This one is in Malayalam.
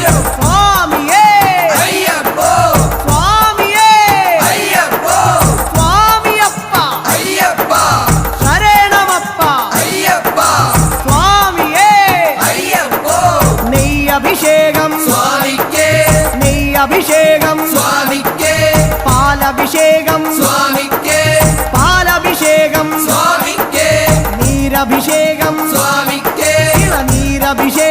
സ്വാമിയേ അയ്യപ്പോ സ്വാമിയേ അയ്യപ്പോ സ്വാമിയപ്പ അയ്യപ്പ ശരണമപ്പ അയ്യപ്പ സ്വാമിയേ അയ്യപ്പോ നെയ്യഭിഷേകം സ്വാമിക്കേ നെയ്യഭിഷേകം സ്വാമിക്കേ പാലഭിഷേകം സ്വാമിക്കേ പാലഭിഷേകം സ്വാമിക്കേ നീരഭിഷേകം സ്വാമിക്കേ നീരഭിഷേകം